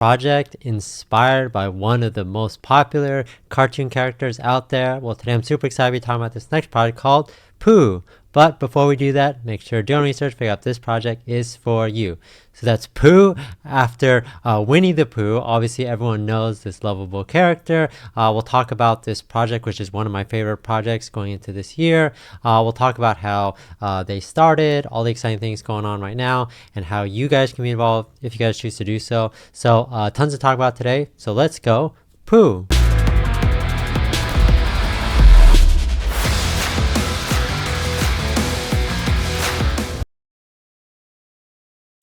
project inspired by one of the most popular cartoon characters out there. Well, today I'm super excited to be talking about this next project called POOH. But before we do that, make sure to do your research, figure out if this project is for you. So that's POOH after Winnie the Pooh. Obviously, everyone knows this lovable character. We'll talk about this project, which is one of my favorite projects going into this year. We'll talk about how they started, all the exciting things going on right now, and how you guys can be involved if you guys choose to do so. So tons to talk about today. So let's go POOH.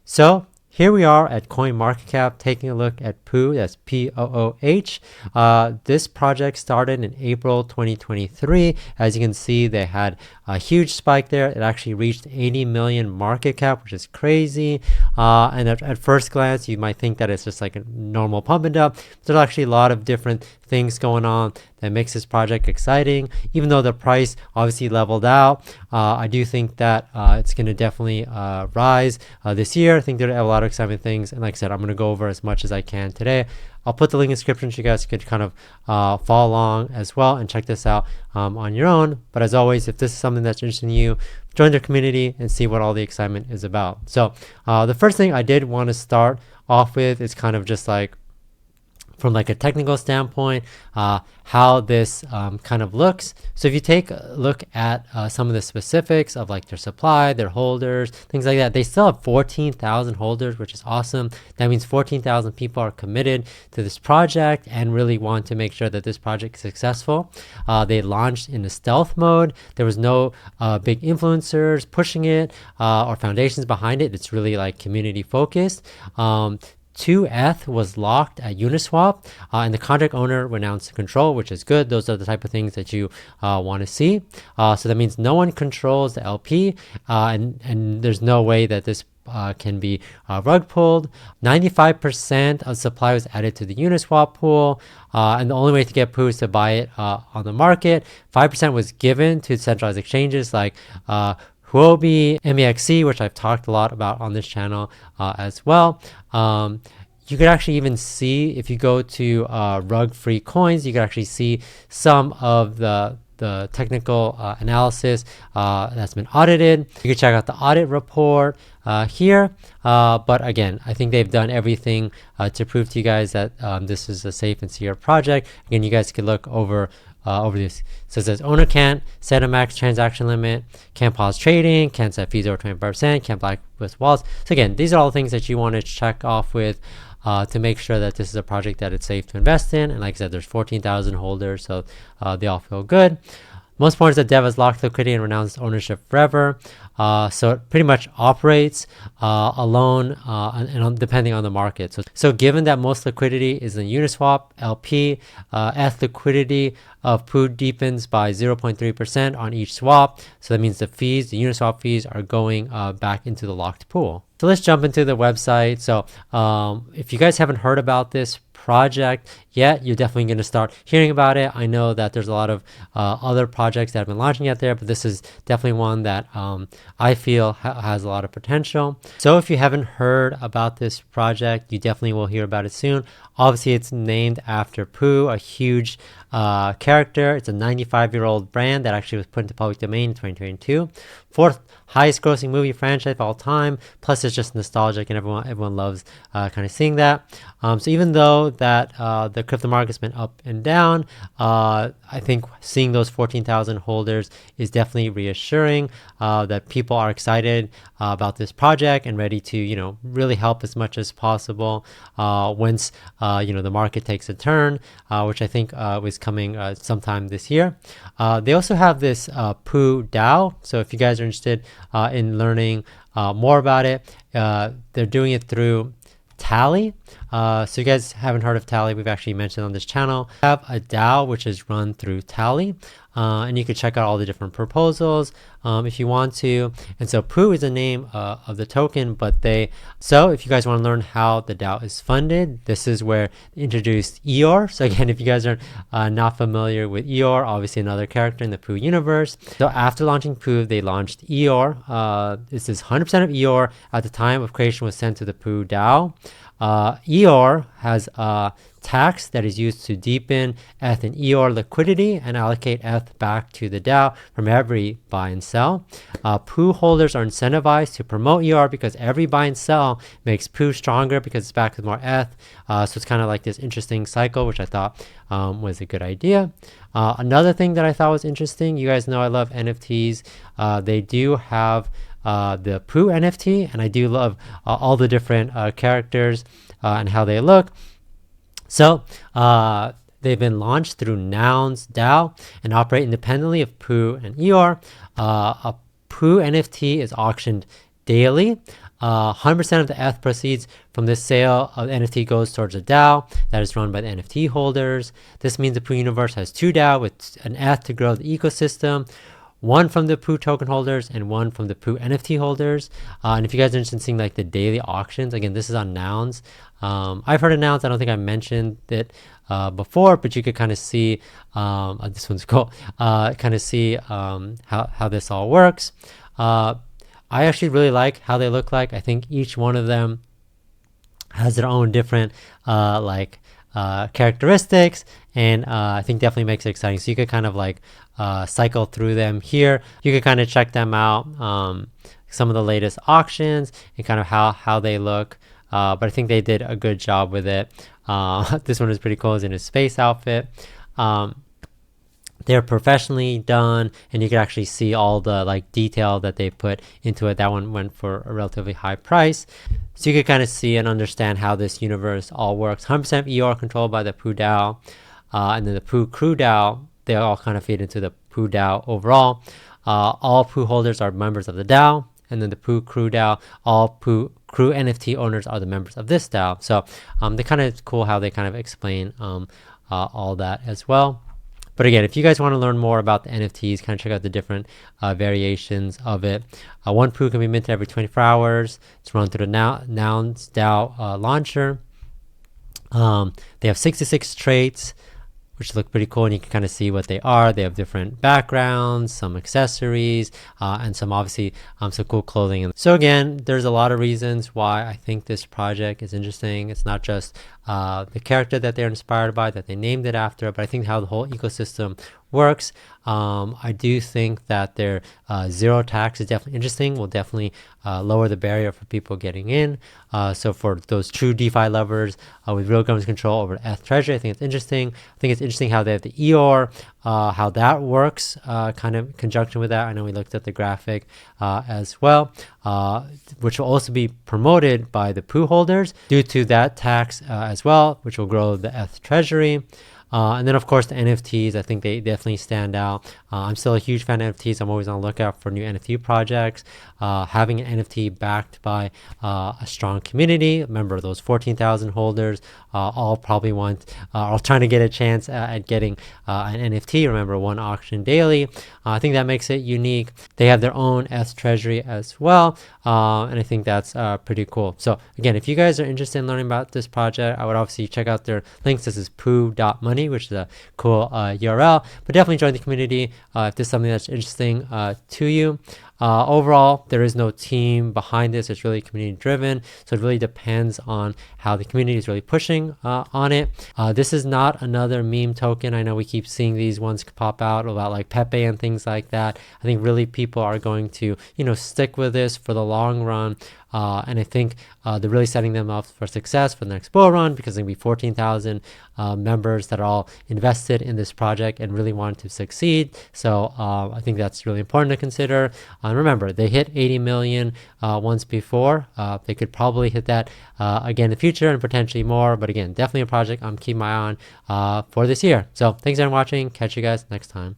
So here we are at CoinMarketCap taking a look at POOH, that's P-O-O-H. This project started in April 2023. As you can see, they had a huge spike there. It actually reached 80 million market cap, which is crazy. And at first glance, you might think that it's just like a normal pump and dump. There's actually a lot of different things going on that makes this project exciting. Even though the price obviously leveled out, I do think that it's going to definitely rise this year. I think there are a lot of exciting things, and like I said, I'm going to go over as much as I can today. I'll put the link in the description so you guys could kind of follow along as well and check this out on your own. But as always, if this is something that's interesting to you, join their community and see what all the excitement is about. So the first thing I did want to start off with is kind of just like from like a technical standpoint, how this kind of looks. So if you take a look at some of the specifics of like their supply, their holders, things like that, they still have 14,000 holders, which is awesome. That means 14,000 people are committed to this project and really want to make sure that this project is successful. They launched in a stealth mode. There was no big influencers pushing it or foundations behind it. It's really like community focused. 2ETH was locked at Uniswap, and the contract owner renounced control, which is good. Those are the type of things that you want to see. So that means no one controls the LP, and there's no way that this can be rug pulled. 95% of supply was added to the Uniswap pool, and the only way to get POOH is to buy it on the market. 5% was given to centralized exchanges like Huobi, MEXC, which I've talked a lot about on this channel as well. You could actually even see, if you go to rug-free coins, you can actually see some of the technical analysis that's been audited. You can check out the audit report here. But again, I think they've done everything to prove to you guys that this is a safe and secure project. Again, you guys could look over this. So it says owner can't set a max transaction limit, can't pause trading, can't set fees over 25%, can't blacklist wallets. So again, these are all things that you want to check off with to make sure that this is a project that it's safe to invest in. And like I said, there's 14,000 holders, so they all feel good. Most important is that Dev has locked liquidity and renounced ownership forever. So it pretty much operates alone and depending on the market. So given that most liquidity is in Uniswap, LP, ETH liquidity of POOH deepens by 0.3% on each swap. So that means the fees, the Uniswap fees, are going back into the locked pool. So let's jump into the website. So if you guys haven't heard about this project yet, you're definitely going to start hearing about it. I know that there's a lot of other projects that have been launching out there, but this is definitely one that I feel has a lot of potential. So if you haven't heard about this project, you definitely will hear about it soon. Obviously, it's named after POOH, a huge character. It's a 95-year-old brand that actually was put into public domain in 2022. Fourth highest grossing movie franchise of all time. Plus, it's just nostalgic, and everyone loves kind of seeing that. So even though that the crypto market's been up and down, I think seeing those 14,000 holders is definitely reassuring that people are excited about this project and ready to, really help as much as possible once, the market takes a turn, which I think was coming sometime this year. They also have this POOH DAO. So if you guys are interested in learning more about it, they're doing it through Tally. So you guys haven't heard of Tally, we've actually mentioned on this channel. We have a DAO which is run through Tally, and you can check out all the different proposals if you want to. And so POOH is the name of the token, but so if you guys want to learn how the DAO is funded, this is where they introduced EEYOR. So again, if you guys are not familiar with EEYOR, obviously another character in the POOH universe. So after launching POOH, they launched EEYOR. This is 100% of EEYOR at the time of creation was sent to the POOH DAO. EOR has a tax that is used to deepen ETH and EOR liquidity and allocate ETH back to the DAO from every buy and sell. POOH holders are incentivized to promote EOR because every buy and sell makes POOH stronger because it's backed with more ETH. So it's kind of like this interesting cycle, which I thought was a good idea. Another thing that I thought was interesting, you guys know I love NFTs. They do have the POOH NFT, and I do love all the different characters and how they look. So they've been launched through Nouns DAO and operate independently of POOH and EOR. A POOH NFT is auctioned daily. 100% of the ETH proceeds from this sale of the NFT goes towards a DAO that is run by the NFT holders. This means the POOH Universe has two DAO with an ETH to grow the ecosystem. One from the POOH token holders and one from the POOH NFT holders. And if you guys are interested in seeing like the daily auctions, again, this is on Nouns. I've heard of Nouns. I don't think I mentioned it before, but you could kind of see, this one's cool, kind of see how this all works. I actually really like how they look like. I think each one of them has their own different characteristics, and I think definitely makes it exciting. So you could kind of like cycle through them here. You could kind of check them out, some of the latest auctions and kind of how they look. But I think they did a good job with it. This one is pretty cool. It's in a space outfit. They're professionally done, and you can actually see all the like detail that they put into it. That one went for a relatively high price. So you can kind of see and understand how this universe all works. 100% EOR controlled by the POOH DAO, and then the POOH Crew DAO. They all kind of feed into the POOH DAO overall. All POOH holders are members of the DAO, and then the POOH Crew DAO, all POOH Crew NFT owners are the members of this DAO. So they're kind of cool how they kind of explain all that as well. But again, if you guys want to learn more about the NFTs, kind of check out the different variations of it. One POOH can be minted every 24 hours. It's run through the Nouns DAO launcher. They have 66 traits, which look pretty cool, and you can kind of see what they are. They have different backgrounds, some accessories, and some obviously some cool clothing. And so again, there's a lot of reasons why I think this project is interesting. It's not just the character that they're inspired by, that they named it after, but I think how the whole ecosystem works. I do think that their zero tax is definitely interesting. Will definitely lower the barrier for people getting in. So for those true DeFi lovers with real government control over ETH treasury, I think it's interesting. I think it's interesting how they have the EOR, how that works, kind of in conjunction with that. I know we looked at the graphic as well, which will also be promoted by the POOH holders due to that tax as well, which will grow the ETH treasury. And then, of course, the NFTs, I think they definitely stand out. I'm still a huge fan of NFTs. I'm always on the lookout for new NFT projects. Having an NFT backed by a strong community, remember those 14,000 holders all probably want, are trying to get a chance at getting an NFT. Remember, one auction daily. I think that makes it unique. They have their own ETH treasury as well. And I think that's pretty cool. So again, if you guys are interested in learning about this project, I would obviously check out their links. This is pooh.money, which is a cool URL, but definitely join the community if this is something that's interesting to you. Overall, there is no team behind this. It's really community driven. So it really depends on how the community is really pushing on it. This is not another meme token. I know we keep seeing these ones pop out about like Pepe and things like that. I think really people are going to, stick with this for the long run. And I think they're really setting them up for success for the next bull run, because there'll be 14,000 members that are all invested in this project and really want to succeed. So I think that's really important to consider. Remember, they hit 80 million once before. They could probably hit that again in the future and potentially more. But again, definitely a project I'm keeping my eye on for this year. So thanks for watching. Catch you guys next time.